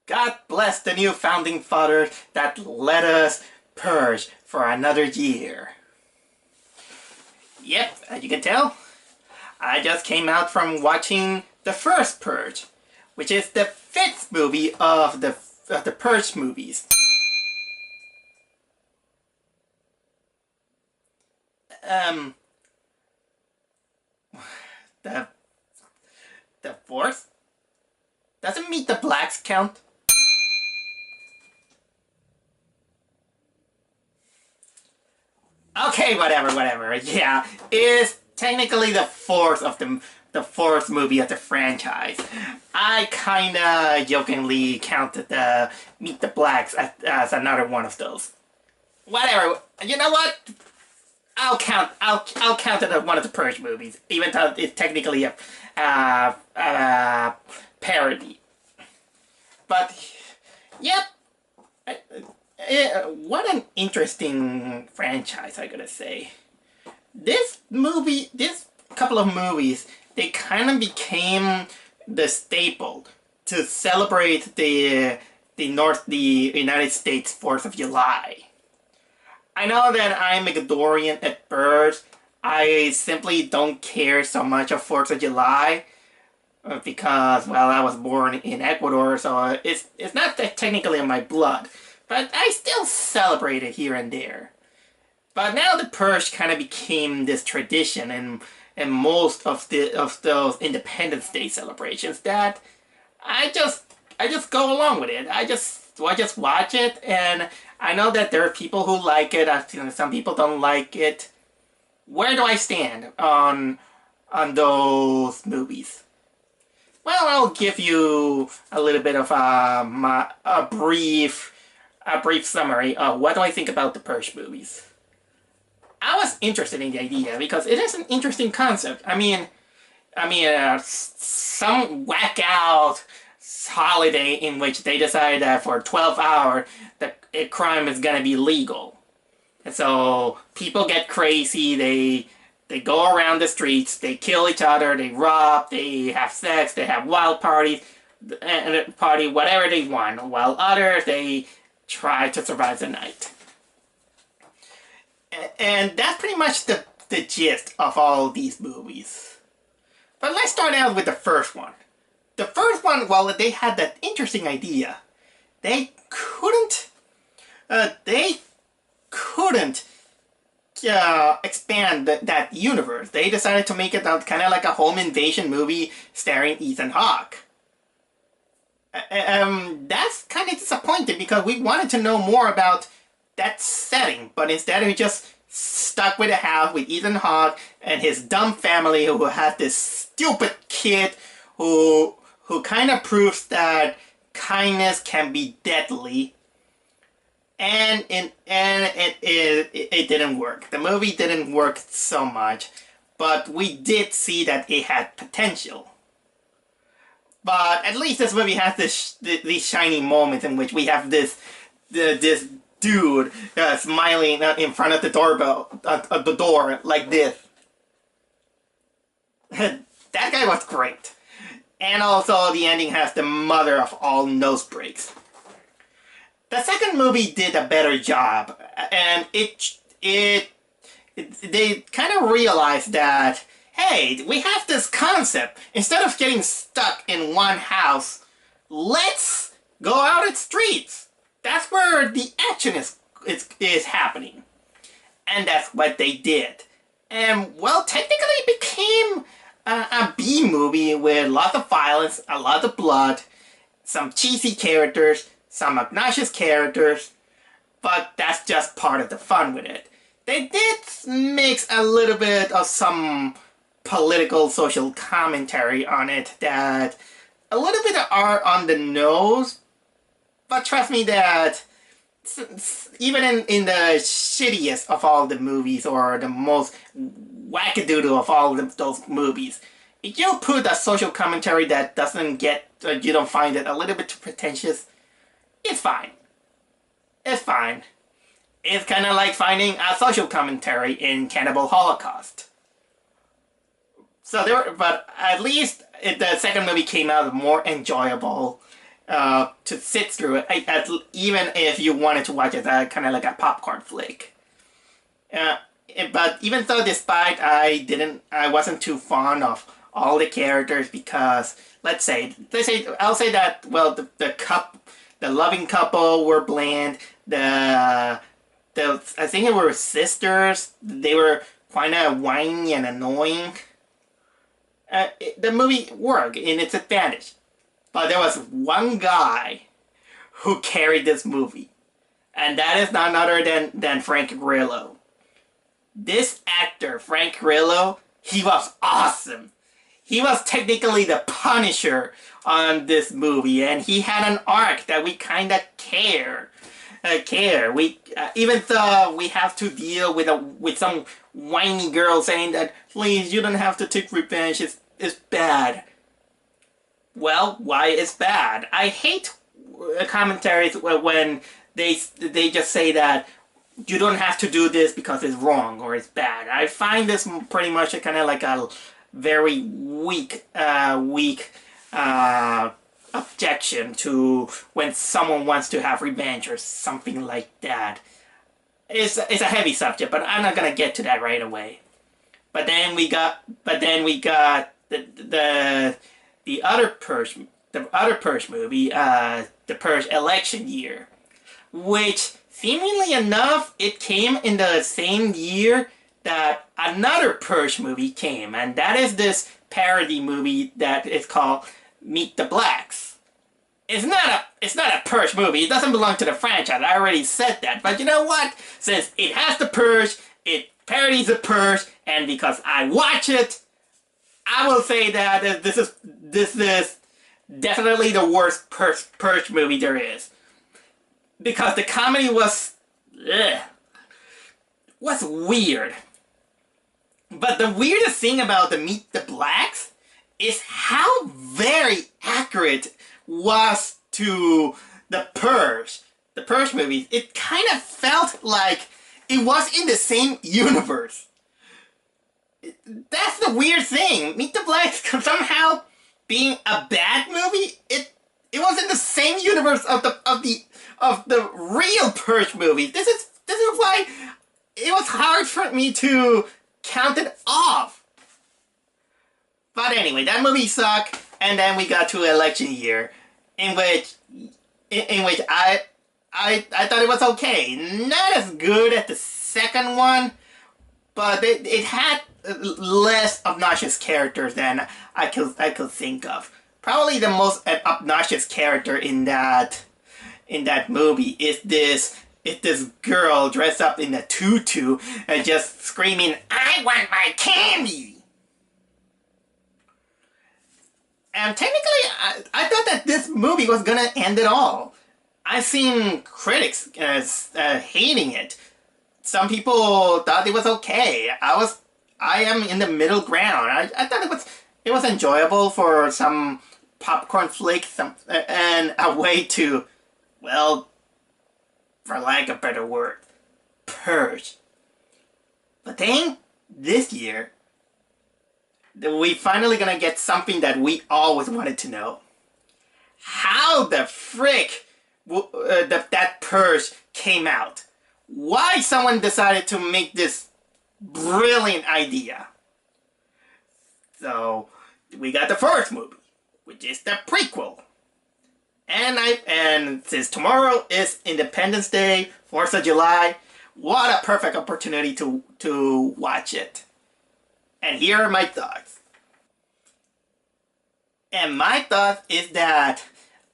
God bless the new founding fathers that let us purge for another year. Yep, as you can tell, I just came out from watching the First Purge, which is the 5th movie of the Purge movies. The 4th? Doesn't Meet the Blacks count? Okay, whatever. Yeah, it's technically the 4th of the 4th movie of the franchise. I kinda jokingly counted the Meet the Blacks as another one of those. Whatever. You know what? I'll count it as one of the Purge movies, even though it's technically a parody. But yep. What an interesting franchise, I gotta say. This couple of movies, they kind of became the staple to celebrate the United States 4th of July. I know that I'm Ecuadorian at birth. I simply don't care so much of 4th of July because, well, I was born in Ecuador, so it's not technically in my blood. But I still celebrate it here and there. But now the Purge kind of became this tradition in most of those Independence Day celebrations that I just go along with it. I just watch it, and I know that there are people who like it. Some people don't like it. Where do I stand on those movies? Well, I'll give you a little bit of a brief summary of what do I think about the Purge movies. I was interested in the idea because it is an interesting concept. I mean, some whack out holiday in which they decide that for 12 hours a crime is gonna be legal, and so people get crazy. They go around the streets, they kill each other, they rob, they have sex, they have wild parties, and party whatever they want, while others they try to survive the night. And that's pretty much the gist of all these movies. But let's start out with the first one. The first one, while they had that interesting idea, they couldn't expand that universe. They decided to make it kind of like a home invasion movie starring Ethan Hawke. That's kind of disappointing because we wanted to know more about that setting, but instead we just stuck with a house with Ethan Hawke and his dumb family who has this stupid kid who kind of proves that kindness can be deadly, and it didn't work. The movie didn't work so much, but we did see that it had potential. But at least this movie has these shining moments in which we have this dude smiling in front of the doorbell, the door, like this. That guy was great. And also the ending has the mother of all nose breaks. The second movie did a better job, and they kind of realized that, hey, we have this concept. Instead of getting stuck in one house, let's go out in streets. That's where the action is happening. And that's what they did. And, well, technically it became a B movie with lots of violence, a lot of blood, some cheesy characters, some obnoxious characters, but that's just part of the fun with it. They did mix a little bit of some political social commentary on it that a little bit are on the nose, but trust me that even in the shittiest of all the movies or the most wackadoodle of all those movies, if you put a social commentary that you don't find it a little bit too pretentious, it's fine. It's fine. It's kind of like finding a social commentary in Cannibal Holocaust. So but at least the second movie came out more enjoyable. to sit through it, even if you wanted to watch it as kind of like a popcorn flick. But even though, despite I wasn't too fond of all the characters, because let's say I'll say that, well, the loving couple were bland. I think they were sisters. They were kind of whiny and annoying. The movie worked in its advantage, but there was one guy who carried this movie, and that is none other than Frank Grillo. This actor, Frank Grillo, he was awesome. He was technically the Punisher on this movie, and he had an arc that we kind of care. Even though we have to deal with some whiny girl saying that, please, you don't have to take revenge, it's bad. Well, why is bad? I hate commentaries when they just say that you don't have to do this because it's wrong or it's bad. I find this pretty much kind of like a very weak objection to when someone wants to have revenge or something like that. It's a heavy subject, but I'm not gonna get to that right away. But then we got the other Purge movie, the Purge election year, which seemingly enough it came in the same year that another Purge movie came, and that is this parody movie that is called Meet the Blacks. It's not a Purge movie. It doesn't belong to the franchise. I already said that. But you know what? Since it has the Purge, it parodies the Purge, and because I watch it, I will say that this is definitely the worst Purge movie there is. Because the comedy was weird. But the weirdest thing about the Meet the Blacks is how very accurate was to the Purge movies. It kind of felt like it was in the same universe. That's the weird thing. Meet the Blacks somehow being a bad movie, it was in the same universe of the real Purge movies. This is why it was hard for me to count it off. But anyway, that movie sucked, and then we got to election year, in which I thought it was okay. Not as good as the second one, but it had less obnoxious characters than I could think of. Probably the most obnoxious character in that movie is this girl dressed up in a tutu and just screaming, "I want my candy!" And technically, I thought that this movie was gonna end it all. I've seen critics hating it. Some people thought it was okay. I am in the middle ground. I thought it was enjoyable for some popcorn flick, and a way to, well, for lack of a better word, purge. But then this year, we finally gonna get something that we always wanted to know. How the frick that Purge came out? Why someone decided to make this brilliant idea? So we got the first movie, which is the prequel. And since tomorrow is Independence Day, 4th of July, what a perfect opportunity to watch it. And here are my thoughts. And my thought is that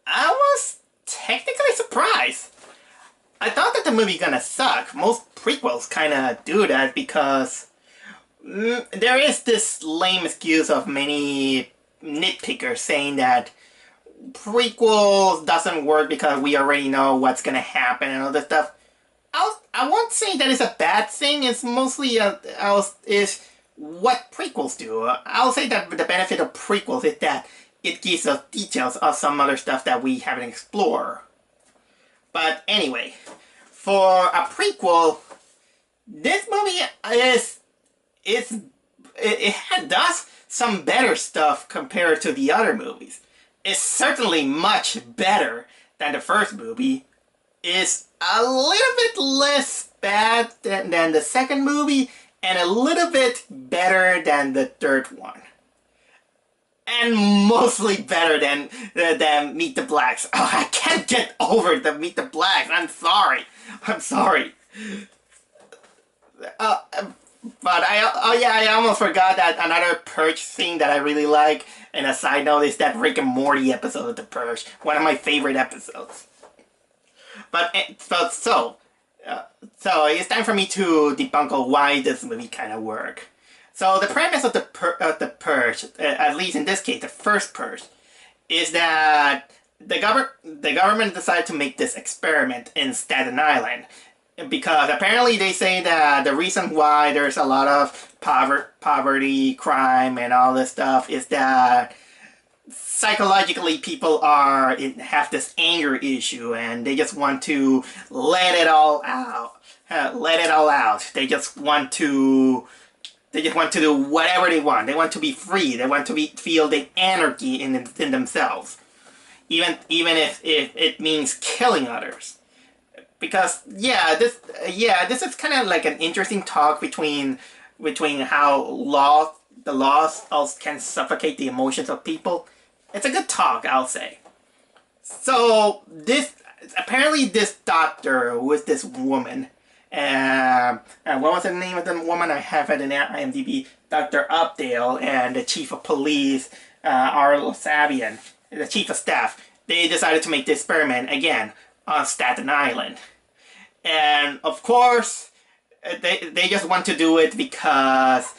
I was technically surprised. I thought that the movie gonna suck. Most prequels kinda do that because there is this lame excuse of many nitpickers saying that prequels doesn't work because we already know what's gonna happen and all that stuff. I won't say that it's a bad thing. It's mostly is what prequels do. I'll say that the benefit of prequels is that it gives us details of some other stuff that we haven't explored. But anyway, for a prequel, this movie does some better stuff compared to the other movies. is certainly much better than the first movie. It's a little bit less bad than the second movie, and a little bit better than the third one. And mostly better than Meet the Blacks. Oh, I can't get over the Meet the Blacks. I'm sorry. But I almost forgot that another Purge thing that I really like, and a side note, is that Rick and Morty episode of the Purge. One of my favorite episodes. So it's time for me to debunk why this movie kind of works. So the premise of the Purge, at least in this case, the first Purge, is that the government decided to make this experiment in Staten Island. Because apparently they say that the reason why there's a lot of poverty, crime, and all this stuff is that psychologically people have this anger issue, and they just want to let it all out. They just want to do whatever they want. They want to be free. They want to feel the anarchy in themselves, even if it means killing others. Because this is kind of like an interesting talk between how the laws also can suffocate the emotions of people. It's a good talk, I'll say. So apparently this doctor was this woman. And what was the name of the woman? I have it in IMDb. Dr. Updale and the chief of police, Arlo Sabian, the chief of staff. They decided to make the experiment again on Staten Island. And of course, they just want to do it because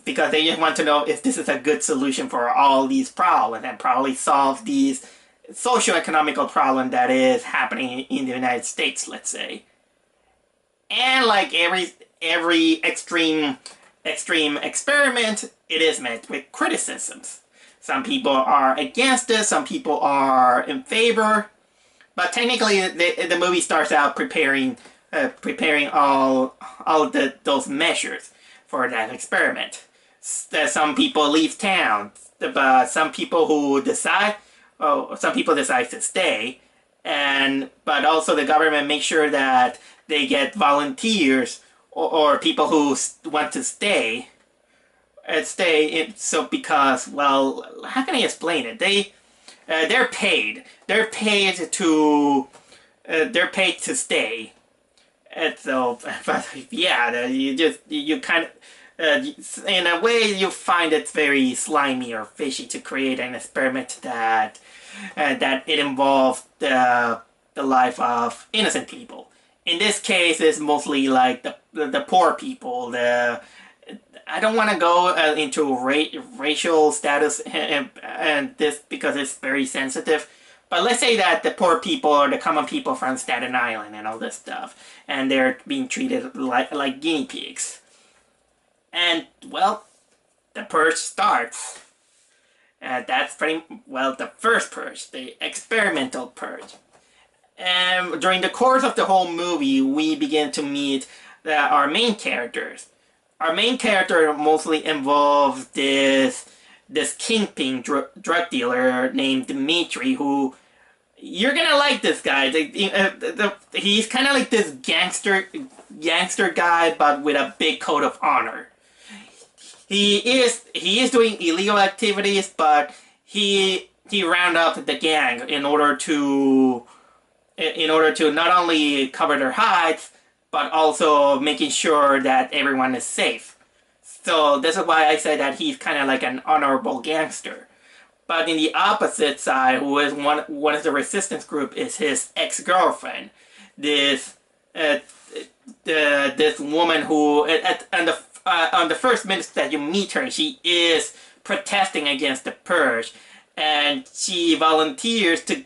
they just want to know if this is a good solution for all these problems, and probably solve these socio-economical problem that is happening in the United States, let's say. And like every extreme experiment, it is met with criticisms. Some people are against it, some people are in favor. But technically, the movie starts out preparing all those measures for that experiment. Some people leave town, but some people decide to stay, but also the government makes sure that they get volunteers or people who want to stay. So because, well, how can I explain it? They're paid. They're paid to stay. And so, but yeah, you kind of, in a way, you find it very slimy or fishy to create an experiment that it involves the life of innocent people. In this case, it's mostly like the poor people. I don't want to go into racial status and this because it's very sensitive. But let's say that the poor people are the common people from Staten Island and all this stuff, and they're being treated like guinea pigs. And well, the purge starts. That's the first purge, the experimental purge. And during the course of the whole movie, we begin to meet our main characters. Our main character mostly involves this kingpin drug dealer named Dimitri, who you're gonna like this guy. He's kind of like this gangster guy, but with a big code of honor. He is doing illegal activities, but he round up the gang in order to not only cover their hides, but also making sure that everyone is safe. So this is why I say that he's kind of like an honorable gangster. But in the opposite side, who is one of the resistance group, is his ex-girlfriend. This woman who on the first minutes that you meet her, she is protesting against the purge, and she volunteers to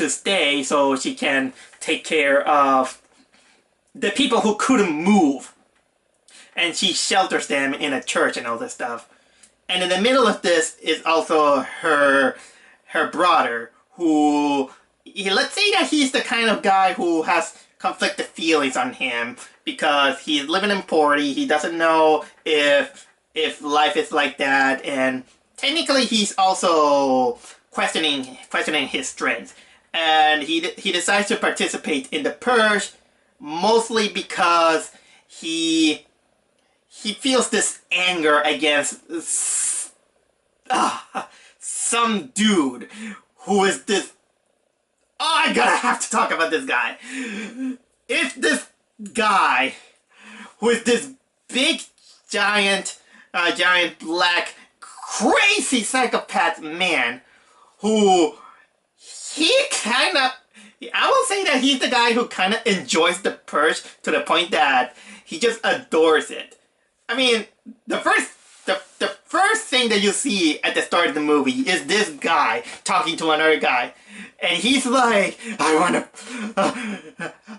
stay so she can take care of the people who couldn't move, and she shelters them in a church and all this stuff. And in the middle of this is also her brother, who let's say that he's the kind of guy who has conflicted feelings on him because he's living in poverty. He doesn't know if life is like that, and technically he's also questioning his strength, and he decides to participate in the purge, mostly because he feels this anger against some dude who is this. Oh, I gotta have to talk about this guy. It's this guy who is this big, giant black, crazy psychopath man who he kind of. I will say that he's the guy who kind of enjoys the purge to the point that he just adores it. I mean, the first thing that you see at the start of the movie is this guy talking to another guy. And he's like, I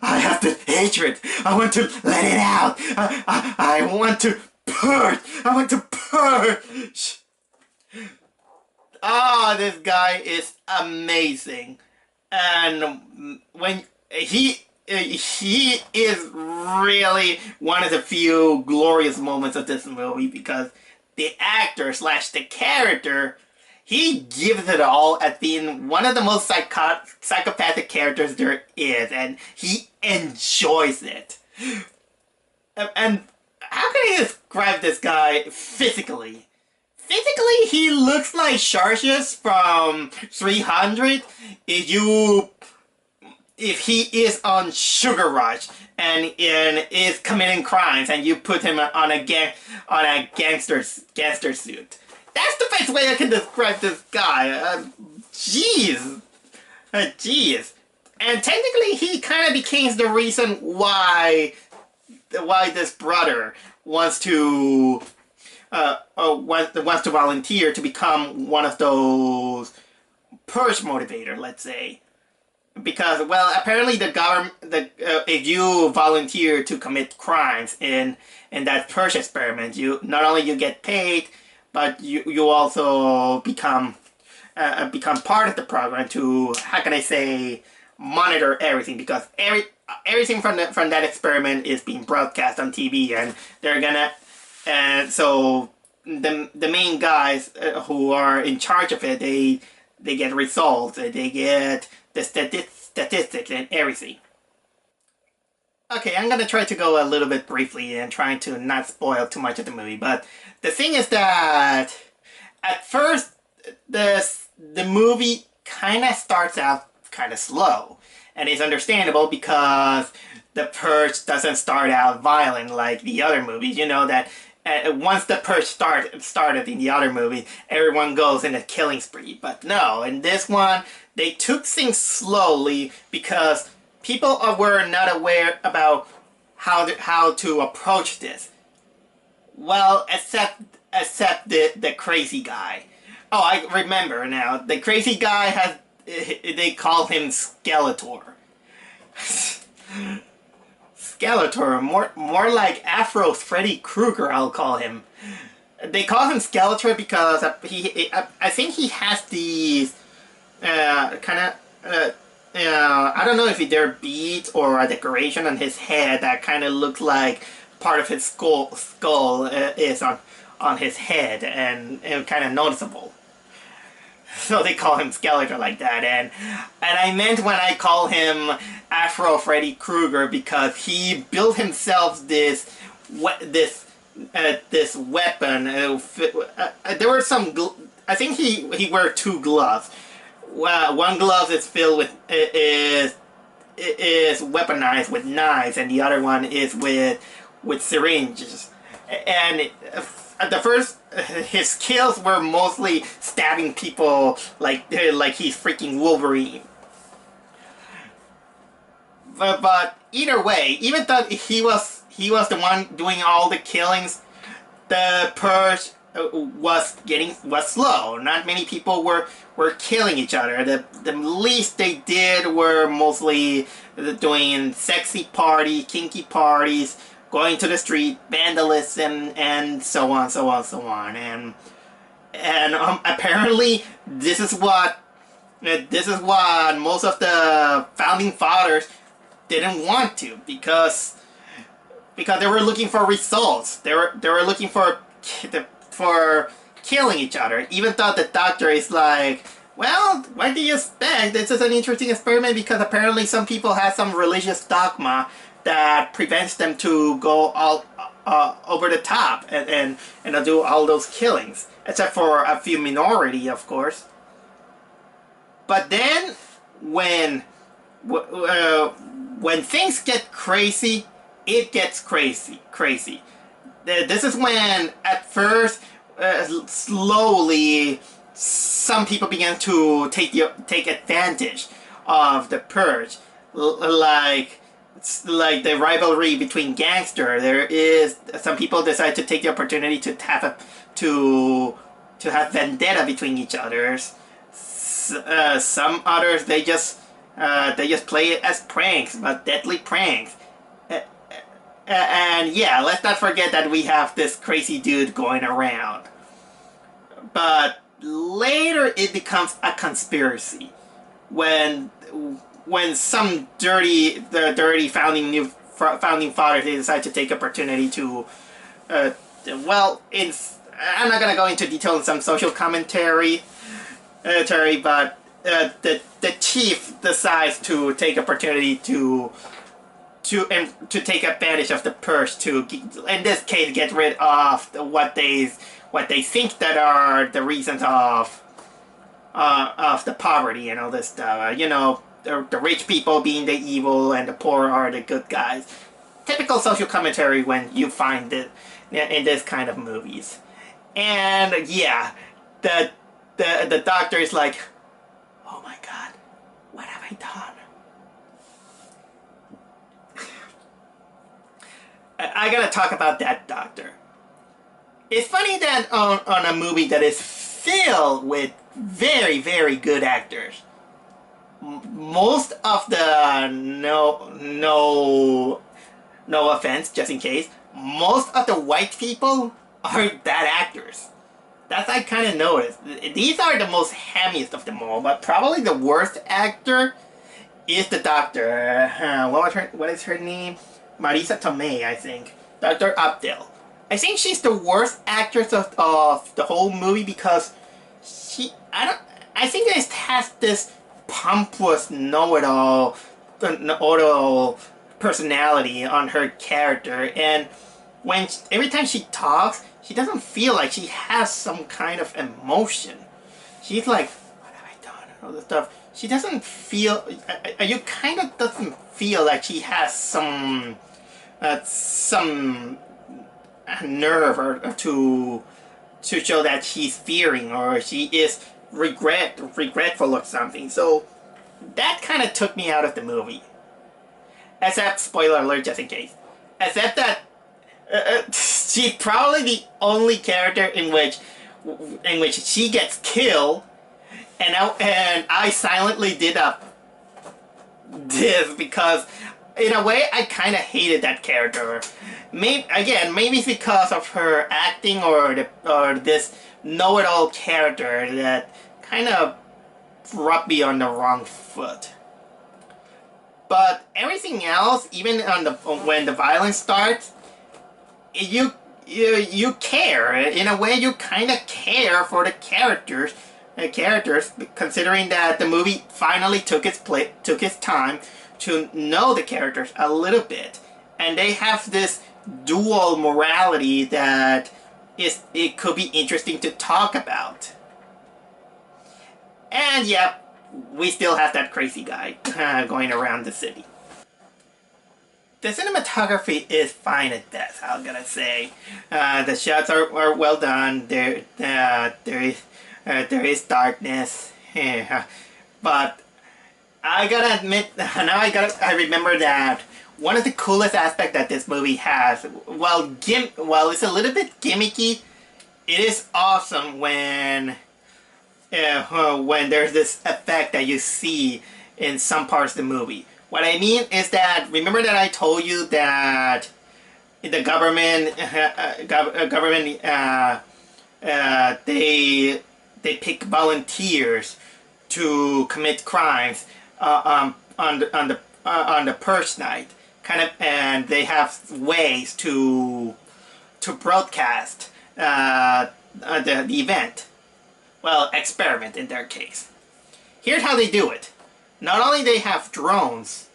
have this hatred. I want to let it out. I want to purge. I want to purge. Ah, this guy is amazing. And when he is really one of the few glorious moments of this movie, because the actor slash the character, he gives it all at being one of the most psychopathic characters there is, and he enjoys it. And how can I describe this guy physically? Physically, he looks like Charges from 300 if he is on Sugar Rush and is committing crimes, and you put him on a gangster suit. That's the best way I can describe this guy. Jeez. Jeez. And technically, he kind of became the reason why this brother wants to volunteer to become one of those purge motivator, let's say. Because, well, apparently the government, if you volunteer to commit crimes in that purge experiment, not only you get paid, but you also become part of the program to, how can I say, monitor everything, because everything from that experiment is being broadcast on TV, and they're gonna, and so the main guys who are in charge of it, they get results, they get the statistics and everything. Okay, I'm gonna try to go a little bit briefly and trying to not spoil too much of the movie, but the thing is that at first the movie kind of starts out kind of slow, and it's understandable because the purge doesn't start out violent like the other movies. You know that once the purge started in the other movie, everyone goes in a killing spree. But no, in this one, they took things slowly because people were not aware about how to approach this. Well, except the crazy guy. Oh, I remember now. The crazy guy has. They call him Skeletor. Skeletor, more like Afro's Freddy Krueger, I'll call him. They call him Skeletor because I think he has these I don't know if they're beads or a decoration on his head that kind of looks like part of his skull is on his head, and kind of noticeable. So they call him Skeletor like that, and I meant when I call him Afro Freddy Krueger because he built himself this weapon. There were some. I think he wear two gloves. One glove is filled with is weaponized with knives, and the other one is with syringes. And at the first, his skills were mostly stabbing people like he's freaking Wolverine. But either way, even though he was the one doing all the killings, the purge was slow. Not many people were killing each other. The least they did were mostly doing sexy party, kinky parties, going to the street, vandalism, and so on. And apparently this is what most of the founding fathers didn't want to, because they were looking for results. They were looking for killing each other. Even though the doctor is like, Well, what do you expect? This is an interesting experiment because apparently some people have some religious dogma that prevents them to go all over the top and do all those killings, except for a few minority, of course. But then, when when things get crazy, it gets crazy. This is when, at first, slowly, some people began to take advantage of the purge, like the rivalry between gangsters. There is some people decide to take the opportunity to have vendetta between each others. Some others they just play it as pranks, but deadly pranks. And yeah, let's not forget that we have this crazy dude going around. But later it becomes a conspiracy when some dirty founding fathers, they decide to take opportunity to well, I'm not gonna go into detail in some social commentary, but the chief decides to take opportunity to take advantage of the purge to, in this case, get rid of what they think that are the reasons of the poverty and all this stuff. You know, the rich people being the evil and the poor are the good guys. Typical social commentary when you find it in this kind of movies. And yeah, the doctor is like, oh my god, what have I done? I gotta talk about that doctor. It's funny that on a movie that is filled with very, very good actors, most of the, no offense, just in case, most of the white people are bad actors. That's I kind of noticed. These are the most hammiest of them all, but probably the worst actor is the doctor. What is her name? Marisa Tomei, I think. Dr. Abdel. I think she's the worst actress of the whole movie because I think it has this pompous know-it-all personality on her character, and every time she talks, she doesn't feel like she has some kind of emotion. She's like, what have I done? And all this stuff. She doesn't feel, you kind of doesn't feel like she has some nerve or to show that she's fearing or she is regretful of something. So that kind of took me out of the movie. Except, spoiler alert, just in case. Except that she's probably the only character in which she gets killed, and I silently did this because, in a way, I kind of hated that character. Maybe it's because of her acting or this know-it-all character that kind of rubbed me on the wrong foot. But everything else, even when the violence starts, you care. In a way, you kind of care for the characters, considering that the movie finally took its time to know the characters a little bit, and they have this dual morality that it could be interesting to talk about. And yeah, we still have that crazy guy going around the city. The cinematography is fine at best, I'm gonna say. The shots are well done. There is darkness, but I gotta admit, I remember that one of the coolest aspects that this movie has, while it's a little bit gimmicky, it is awesome when there's this effect that you see in some parts of the movie. What I mean is that, remember that I told you that the government they pick volunteers to commit crimes on the purge night, and they have ways to broadcast the event. Well, experiment in their case. Here's how they do it. Not only they have drones,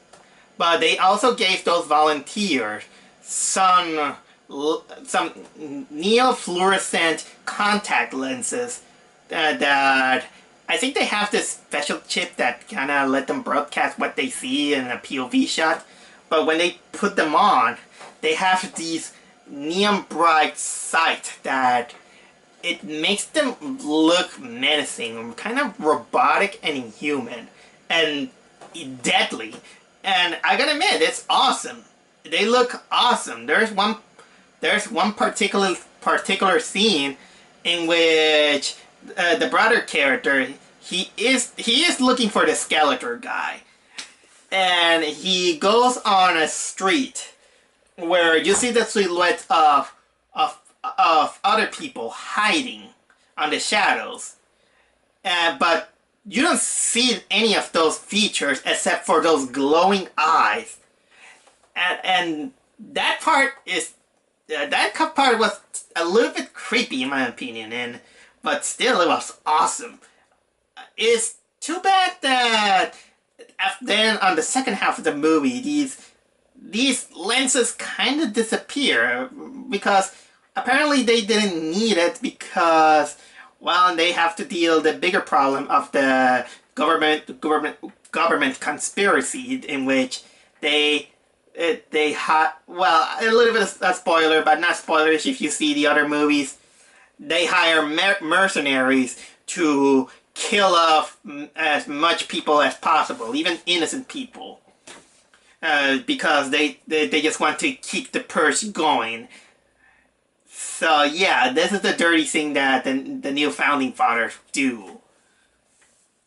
but they also gave those volunteers some neofluorescent contact lenses that I think they have this special chip that kind of let them broadcast what they see in a POV shot. But when they put them on, they have these neon bright sight that it makes them look menacing, kind of robotic and inhuman, and deadly. And I gotta admit, it's awesome. They look awesome. There's one particular scene in which the brother character, he is looking for the Skeletor guy, and he goes on a street where you see the silhouette of other people hiding on the shadows, but you don't see any of those features except for those glowing eyes, and that part was a little bit creepy in my opinion, but still it was awesome. It's too bad that then on the second half of the movie these lenses kind of disappear, because apparently they didn't need it because, well, they have to deal the bigger problem of the government conspiracy, in which they well, a little bit of a spoiler, but not spoilers if you see the other movies. They hire mercenaries to kill off as much people as possible, even innocent people, because they just want to keep the purge going. So yeah, this is the dirty thing that the new founding fathers do.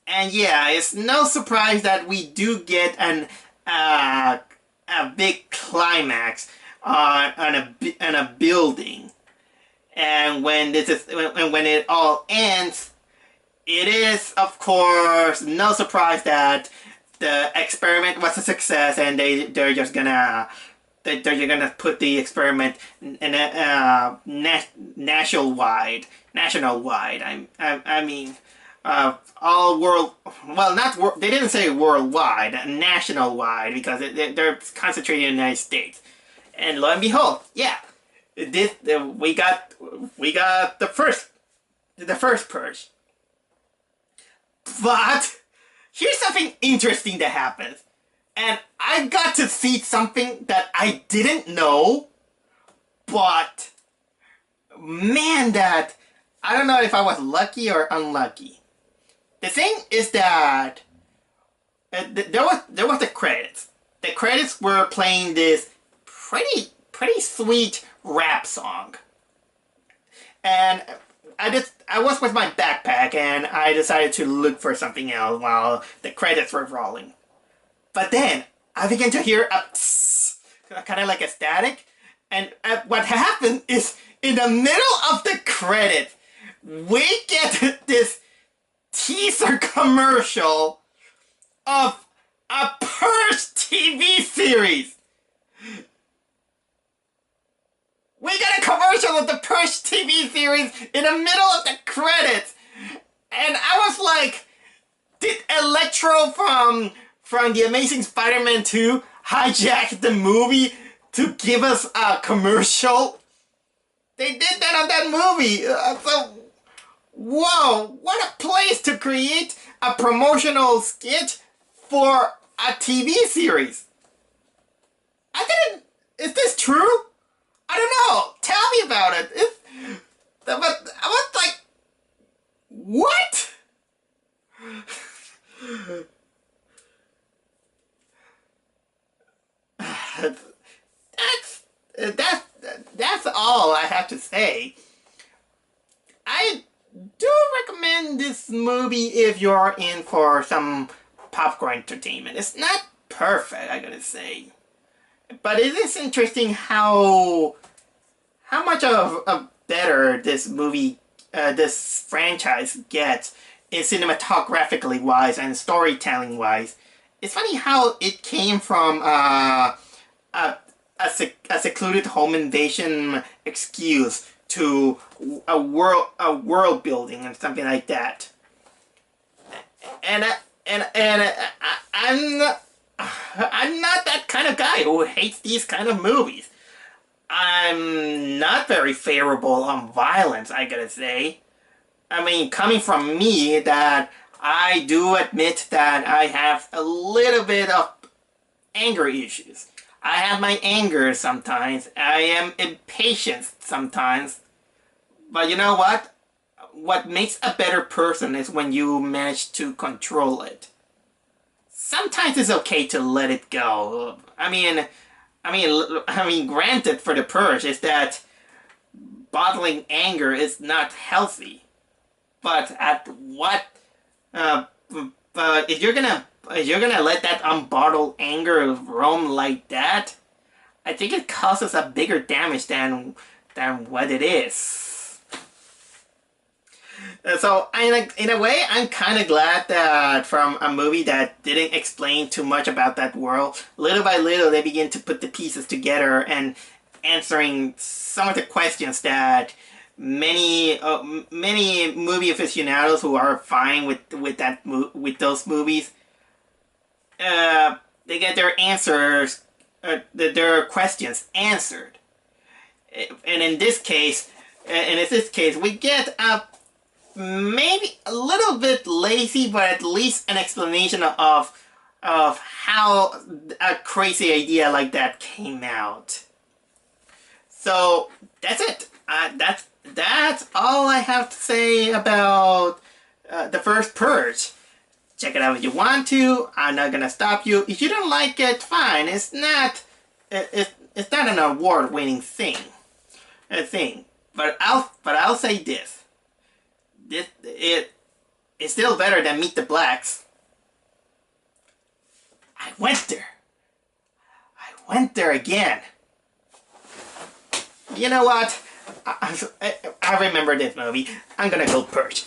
And yeah, it's no surprise that we do get a big climax on a building. And when it all ends, it is of course no surprise that the experiment was a success, and they're just gonna put the experiment in a national-wide. I mean, all world. Well, not they didn't say worldwide, national-wide, because they're concentrated in the United States. And lo and behold, yeah, we got the first purge. But here's something interesting that happens. And I got to see something that I didn't know, but man, that I don't know if I was lucky or unlucky. The thing is that there was the credits. The credits were playing this pretty sweet rap song, and I was with my backpack, and I decided to look for something else while the credits were rolling. But then I began to hear a psst, kind of like a static, and what happened is in the middle of the credits, we get this teaser commercial of a Purge TV series. We got a commercial of the Purge TV series in the middle of the credits, and I was like, did Electro from The Amazing Spider-Man 2 hijack the movie to give us a commercial? They did that on that movie. So, whoa, what a place to create a promotional skit for a TV series. Is this true? I don't know. Tell me about it. But I was like, what? That's all I have to say. I do recommend this movie if you're in for some popcorn entertainment. It's not perfect, I gotta say, but it is interesting how much of a better this movie, this franchise gets in cinematographically wise and storytelling wise. It's funny how it came from a secluded home invasion excuse to a world building and something like that. And I'm not that kind of guy who hates these kind of movies. I'm not very favorable on violence, I gotta say. I mean, coming from me, that I do admit that I have a little bit of anger issues. I have my anger sometimes. I am impatient sometimes. But you know what? What makes a better person is when you manage to control it. Sometimes it's okay to let it go. Granted, for the purge is that bottling anger is not healthy. But at what? But if you're gonna let that unbottled anger roam like that, I think it causes a bigger damage than what it is. So, in a way, I'm kind of glad that from a movie that didn't explain too much about that world, little by little they begin to put the pieces together and answering some of the questions that many movie aficionados who are fine with those movies, they get their answers, their questions answered. And in this case, we get a maybe a little bit lazy, but at least an explanation of how a crazy idea like that came out. So that's it. That's all I have to say about the First Purge. Check it out if you want to. I'm not gonna stop you. If you don't like it, fine. It's not an award-winning thing. But I'll say this. It's still better than Meet the Blacks. I went there again. You know what? I remember this movie. I'm gonna go purge.